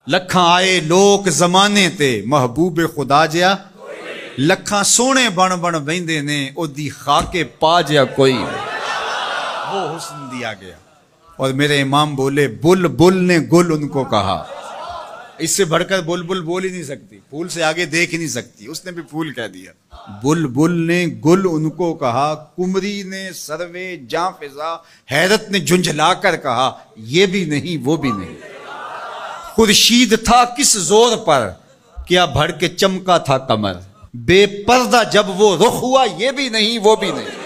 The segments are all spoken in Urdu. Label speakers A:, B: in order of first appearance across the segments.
A: لکھاں آئے لوک زمانے تے محبوب خدا جیا لکھاں سونے بن بن ویندے نے او دی خاکے پا جیا کوئی وہ حسن دیا گیا. اور میرے امام بولے بل بل نے گل ان کو کہا. اس سے بڑھ کر بل بل بول ہی نہیں سکتی, پھول سے آگے دیکھ ہی نہیں سکتی, اس نے بھی پھول کہہ دیا. بل بل نے گل ان کو کہا, کمری نے سروے جاں فضا حیرت نے جھنجھلا کر کہا یہ بھی نہیں وہ بھی نہیں. خورشید تھا کس زور پر کیا بھڑ کے چمکا تھا قمر, بے پردہ جب وہ رخ ہوا یہ بھی نہیں وہ بھی نہیں.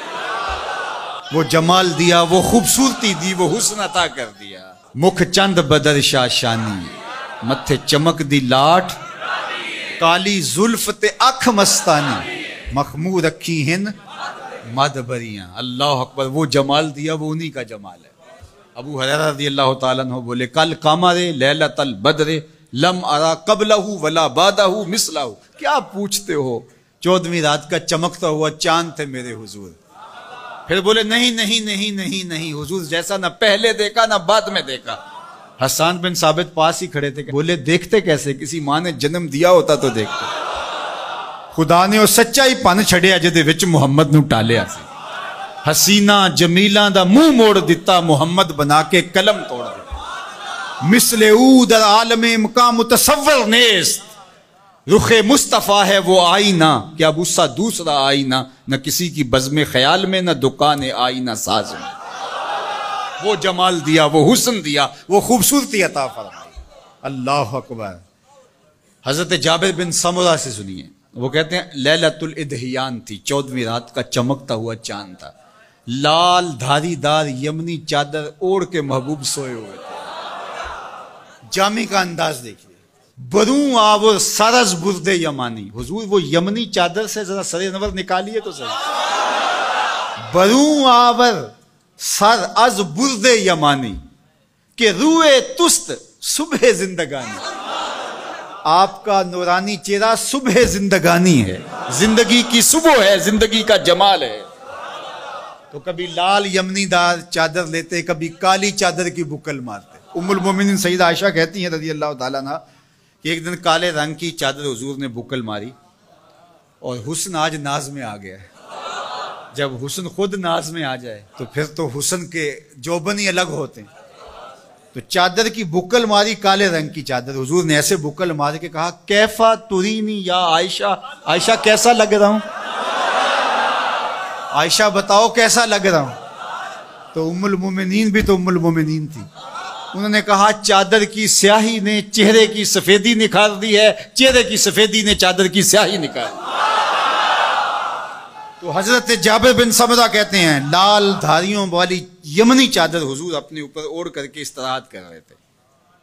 A: وہ جمال دیا وہ خوبصورتی دی وہ حسن عطا کر دیا. مکھ چند بدر شاہ شانی متھے چمک دی لاٹ کالی زلف تے اکھ مستانی مخمور رکھی ہن مد بریاں. اللہ اکبر, وہ جمال دیا وہ انہی کا جمال ہے. ابو ہریرہ رضی اللہ تعالیٰ عنہ بولے کل قمر لیلۃ البدر لم ارا قبلہ ولا بعدہ مثلہ. کیا پوچھتے ہو, 14ویں رات کا چمکتا ہوا چاند تھے میرے حضور. پھر بولے نہیں نہیں نہیں نہیں نہیں, حضور جیسا نہ پہلے دیکھا نہ بعد میں دیکھا. حسان بن ثابت پاس ہی کھڑے تھے, بولے دیکھتے کیسے, کسی ماں نے جنم دیا ہوتا تو دیکھتے. خدا نے وہ سچائی پن چھڑیا جدے وچ محمد نو ٹالیا سی. حسینہ جمیلاں دا منہ موڑ دیتا محمد بنا کے قلم توڑ دیتا. مثل او در عالم مقام متصور نیست, رخ مصطفیٰ ہے وہ آئینہ کیا غصہ دوسرا آئینہ, نہ کسی کی بزم خیال میں نہ دکان آئینہ ساز میں. وہ جمال دیا وہ حسن دیا وہ خوبصورتی عطا فرمائی. اللہ اکبر. حضرت جابر بن سمرہ سے سنیے, وہ کہتے ہیں لیلۃ الادحیان تھی, 14ویں رات کا چمکتا ہوا چاند تھا. لال دھاری دار یمنی چادر اوڑھ کے محبوب سوئے ہوئے تھے. جامع کا انداز دیکھیے, بروں آور سرز برد یمانی. حضور وہ یمنی چادر سے ذرا سر نور نکالیے تو صحیح. بروں آور سر از برد یمانی کہ روئے تست صبح زندگانی. آپ کا نورانی چہرہ صبح زندگانی ہے, زندگی کی صبح ہے, زندگی کا جمال ہے. تو کبھی لال یمنی دار چادر لیتے, کبھی کالی چادر کی بکل مارتے. ام المومنین سیدہ عائشہ کہتی ہیں رضی اللہ تعالیٰ عنہ کہ ایک دن کالے رنگ کی چادر حضور نے بکل ماری, اور حسن آج ناز میں آ گیا ہے. جب حسن خود ناز میں آ جائے تو پھر تو حسن کے جوبن ہی الگ ہوتے ہیں. تو چادر کی بکل ماری, کالے رنگ کی چادر. حضور نے ایسے بکل مار کے کہا کیفا ترینی یا عائشہ, عائشہ کیسا لگ رہا ہوں, عائشہ بتاؤ کیسا لگ رہا ہوں. تو ام المومنین بھی تو ام المومنین تھی, انہوں نے کہا چادر کی سیاہی نے چہرے کی سفیدی نکھار دی ہے, چہرے کی سفیدی نے چادر کی سیاہی نکال دی. تو حضرت جابر بن سمرہ کہتے ہیں لال دھاریوں والی یمنی چادر حضور اپنے اوپر اوڑھ کر کے استراحت کر رہے تھے,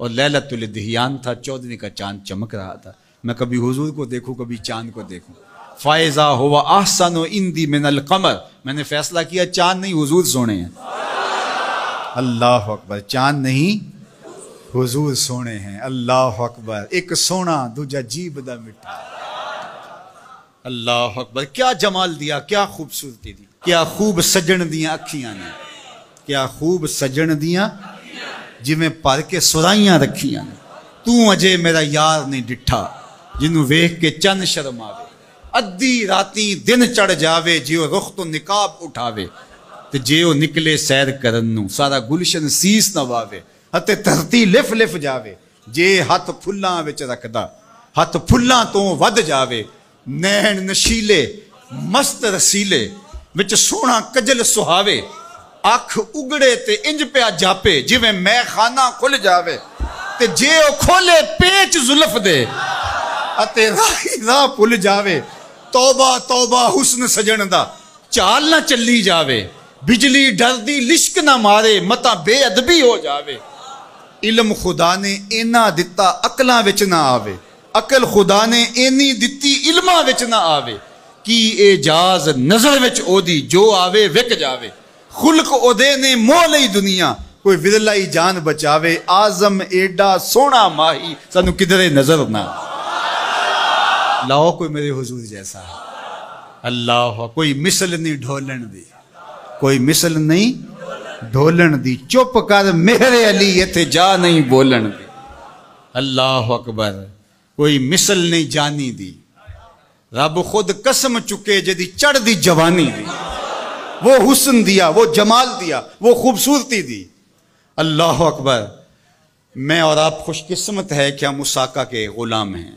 A: اور لیلۃ الادحیان تھا, 14ویں کا چاند چمک رہا تھا. میں کبھی حضور کو دیکھوں کبھی چاند کو دیکھوں. فائزہ ہوا احسن عندی من القمر, میں نے فیصلہ کیا چاند نہیں حضور سونے ہیں. اللہ اکبر, چاند نہیں حضور سونے ہیں. اللہ اکبر. ایک سونا دوجا جیب دا مٹھا. اللہ اکبر. کیا جمال دیا, کیا خوبصورتی دی, کیا خوب سجن دیاں اکھیاں نے, کیا خوب سجن دیاں جویں پر کے سرائیاں رکھیاں نے. تو اجے میرا یار نہیں ڈٹھا جنوں ویکھ کے چند شرم آوے. ادھی راتی دن چڑھ جاوے جیو رخ تو نقاب اٹھاوے, تے جیو نکلے سیر کرن نو سارا گلشن سیس نہ واوے. ہتے دھرتی لف لف جاوے جے ہاتھ پھلاں وچ رکھدا, ہاتھ پھلاں تو ود جاوے. نین نشیلے مست رسیلے وچ سونا کجل سہاوے. اکھ اگڑے تے انج پیا جاپے جویں میں خانہ کھل جاوے. تے جے او کھولے پیچ زلف دے اتے راہی راہ پل جاوے. توبہ توبہ حسن سجن دا چال نہ چلی جاوے. بجلی ڈر دی لشک نہ مارے متا بے ادبی ہو جاوے. علم خدا نے اینا دتا عقلاں وچ نہ آوے, عقل خدا نے اینی دتی علماں وچ نہ آوے. کی اعجاز نظر وچ او دی جو آوے وک جاوے. خلق او دے نے مو لئی دنیا کوئی ورلائی جان بچاوے. آزم ایڈا سونا ماہی سانو کدھرے نظر نہ. لاؤ کوئی میرے حضور جیسا. اللہ, کوئی مثل نہیں ڈھولن دی, کوئی مثل نہیں ڈھولن دی. چپ کر مہر علی ایتھے جا نہیں بولن دی. اللہ اکبر، کوئی مثل نہیں جانی دی، رب خود قسم چکے جدی چڑھ دی جوانی دی، وہ حسن دیا، وہ جمال دیا، وہ خوبصورتی دی۔ اللہ اکبر۔ میں اور آپ خوش قسمت ہے کہ ہم اس آقا کے غلام ہیں،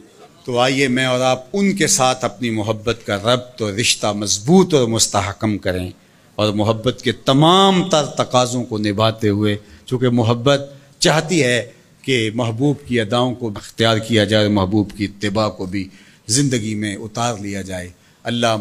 A: تو آئیے میں اور آپ ان کے ساتھ اپنی محبت کا ربط اور رشتہ مضبوط اور مستحکم کریں، اور محبت کے تمام تر تقاضوں کو نبھاتے ہوئے، چونکہ محبت چاہتی ہے کہ محبوب کی اداؤں کو اختیار کیا جائے، محبوب کی اتباع کو بھی زندگی میں اتار لیا جائے۔ اللہ